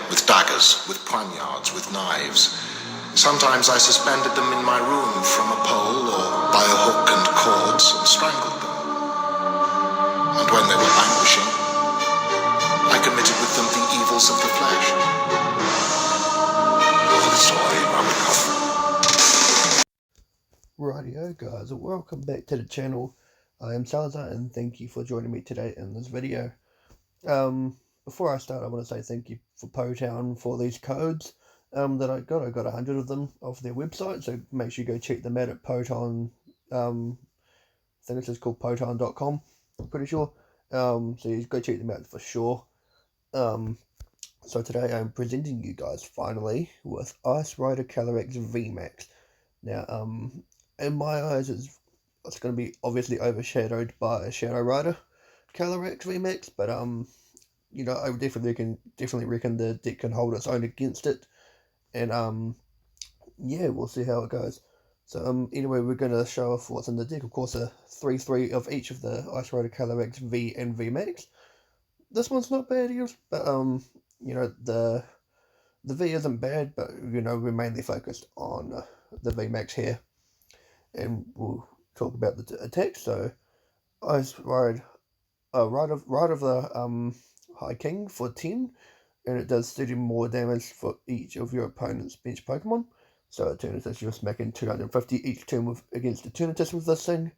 with daggers, with poignards, with knives. Sometimes I suspended them in my room from a pole or by a hook and cords and strangled them. And when they were languishing, I committed with them the evils of the flesh. Oh, the story, Rightio guys, welcome back to the channel. I am Salazar and thank you for joining me today in this video. Before I start, I want to say thank you for Potown for these codes that I got. I got 100 of them off their website, so make sure you go check them out at Potown. I think it's just called Potown.com, I'm pretty sure. So you go check them out for sure. So today I'm presenting you guys finally with Ice Rider calyrex vmax. Now, in my eyes, it's going to be obviously overshadowed by Shadow Rider calyrex vmax, but I definitely reckon the deck can hold its own against it, and yeah, we'll see how it goes. So anyway, we're going to show off what's in the deck. Of course, a 3/3 of each of the Ice Rider calyrex V and vmax. This one's not bad, but the V isn't bad, but we're mainly focused on the vmax here, and we'll talk about the attacks. So Ice Ride, Ride of the High King for 10, and it does 30 more damage for each of your opponent's bench Pokemon. So Eternatus, you're smacking 250 each turn against Eternatus with this thing,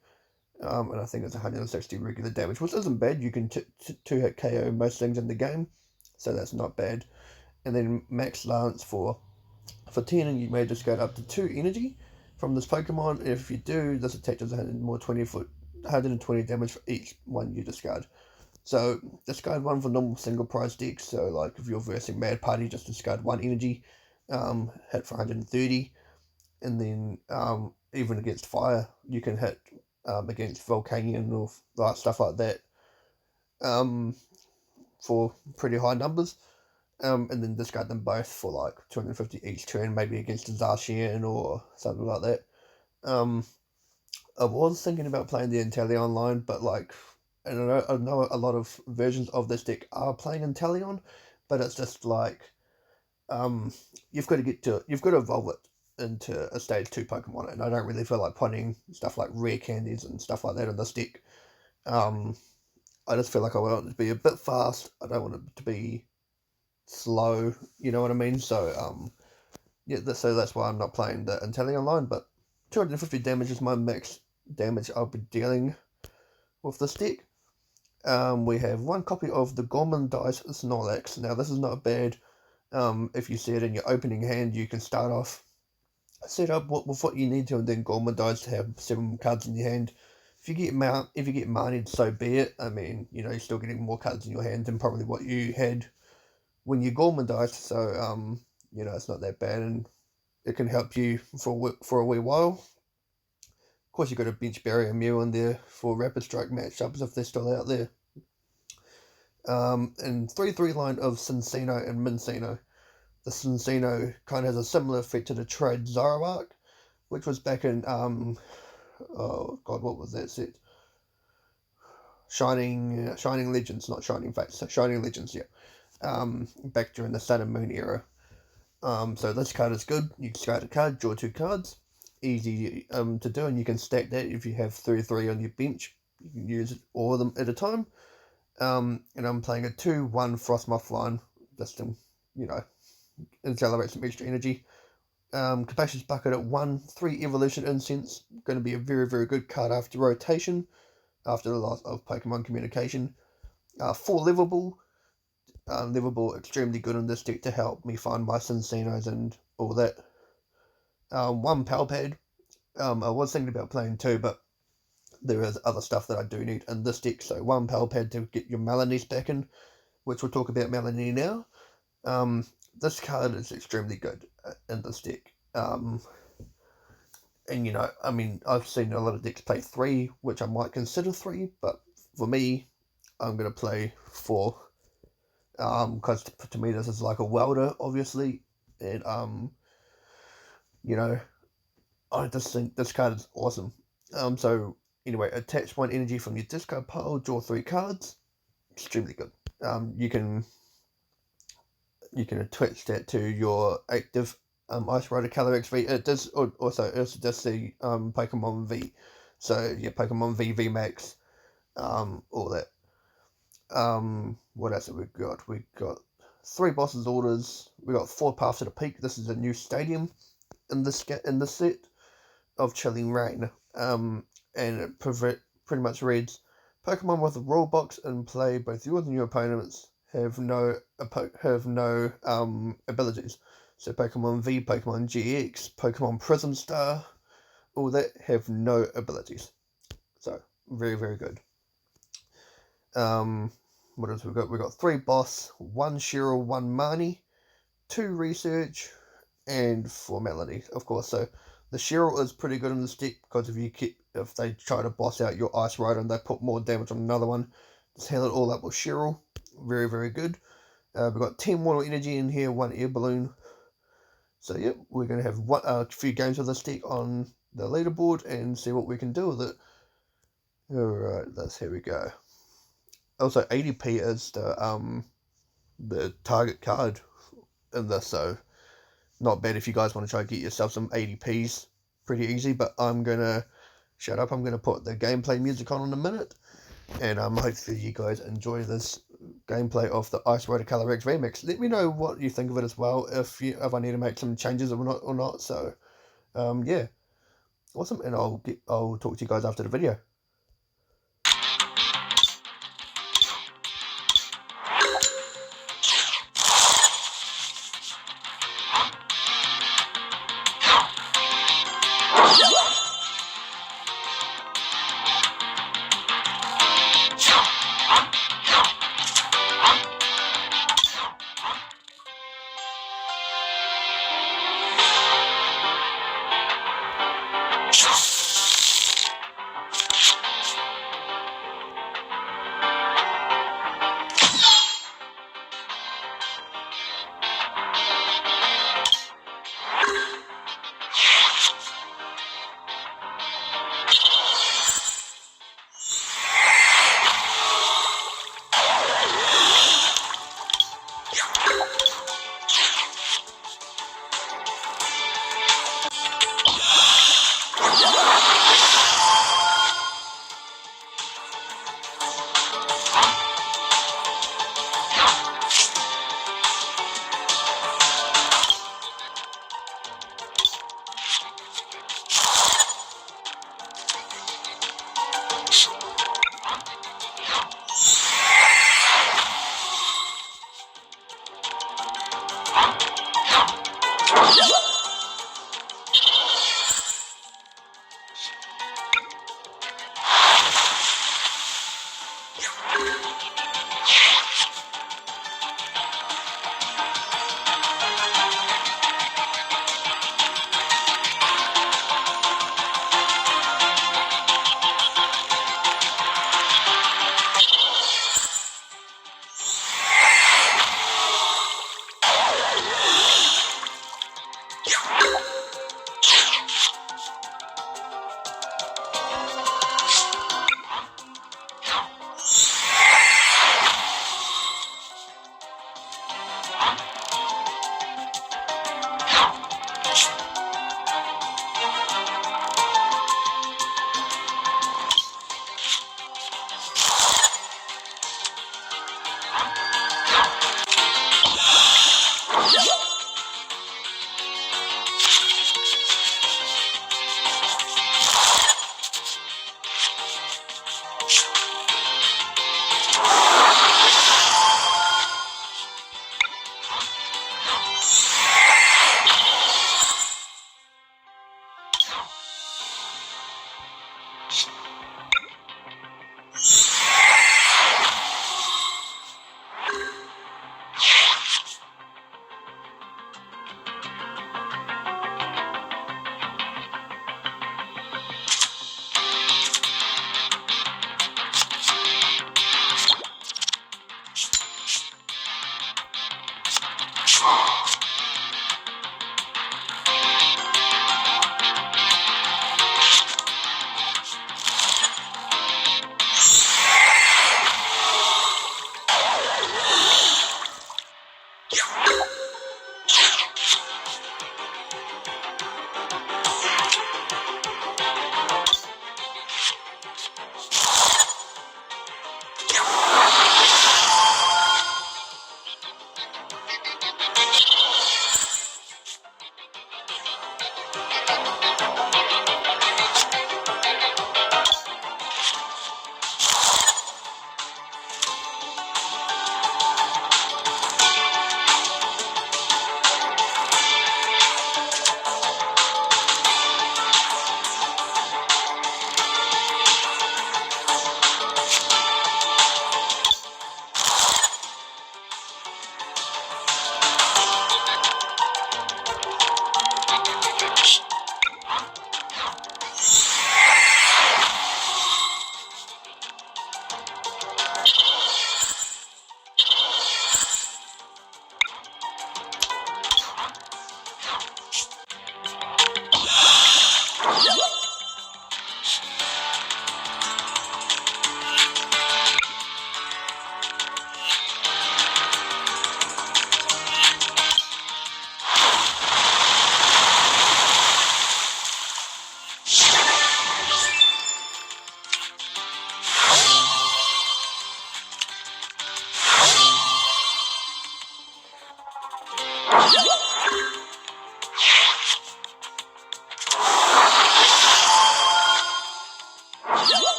and I think it's 160 regular damage, which isn't bad. You can two-hit KO most things in the game, so that's not bad. And then Max Lance for 10, and you may discard up to 2 energy from this Pokemon. And if you do, this attack does 120 damage for each one you discard. So discard 1 for normal single prize decks. So like if you're versing Mad Party, just discard 1 energy, hit for 130, and then even against fire, you can hit against Volcanion or stuff like that for pretty high numbers. And then discard them both for like 250 each turn, maybe against a Zacian or something like that. I was thinking about playing the Inteleon line, but I know a lot of versions of this deck are playing Inteleon, but it's just like, you've got to evolve it into a stage 2 Pokemon, and I don't really feel like putting stuff like rare candies and stuff like that in this deck. I just feel like I want it to be a bit fast. I don't want it to be slow, you know what I mean? So yeah, so that's why I'm not playing the Inteleon line, but 250 damage is my max damage I'll be dealing with this deck. We have 1 copy of the Gorman Dice Snorlax. Now this is not bad. If you see it in your opening hand, you can start off, set up with what you need to, and then Gorman Dice to have 7 cards in your hand. If you get Marnied, so be it. I mean, you're still getting more cards in your hand than probably what you had when you Gorman Dice, so it's not that bad, and it can help you for a wee while. Of course, you've got a bench Barrier Mew in there for Rapid Strike matchups if they're still out there. And 3/3 line of Cincino and Mincino. The Cincino kind of has a similar effect to the Trade Zoroark, which was back in oh god, what was that set? Shining Legends, not Shining Fates. So Shining Legends, yeah. Back during the Sun and Moon era. So this card is good. You discard a card, draw 2 cards. Easy to do, and you can stack that if you have 3 on your bench. You can use all of them at a time. And I'm playing a 2/1 Frostmoth line, just to, accelerate some extra energy. Capacious Bucket at 1, 3 Evolution Incense. Going to be a very, very good card after rotation, after the loss of Pokemon Communication. 4 Livable. Livable, extremely good in this deck to help me find my Cincinos and all that. 1 Palpad. I was thinking about playing 2, but there is other stuff that I do need in this deck. So 1 Palpad to get your Melanies back in, which we'll talk about Melanie now. This card is extremely good in this deck. And I've seen a lot of decks play 3, which I might consider 3, but for me, I'm going to play 4. Because to me this is like a welder, obviously, and I just think this card is awesome. So anyway, attach 1 energy from your discard pile, draw 3 cards. Extremely good. You can you can attach that to your active Ice Rider calyrex V. It does also the Pokemon V. So yeah, Pokemon V, vmax, all that. What else have we got? We got 3 bosses orders. We got 4 paths to the peak. This is a new stadium in the set of Chilling Rain. And it pretty much reads: Pokemon with a rule box in play, both yours and your opponents have no abilities. So Pokemon V, Pokemon GX, Pokemon Prism Star, all that have no abilities. So very, very good. What else we got? We got 3 boss, 1 Cheryl, 1 Marnie, 2 research, and 4 melody, of course. So the Cheryl is pretty good in this deck because if they try to boss out your Ice Rider and they put more damage on another one, just heal it all up with Cheryl. Very, very good. We've got 10 Mortal Energy in here, 1 Air Balloon. So yep, we're going to have a few games with this deck on the leaderboard and see what we can do with it. Alright, here we go. Also, ADP is the target card in this, so not bad if you guys want to try to get yourself some ADPs. Pretty easy, but I'm going to shut up. I'm going to put the gameplay music on in a minute, and hopefully you guys enjoy this gameplay of the Ice Rider calyrex VMAX. Let me know what you think of it as well, if I need to make some changes or not. So, yeah, awesome, and I'll talk to you guys after the video.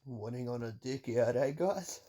Winning on a dick out, eh, guys?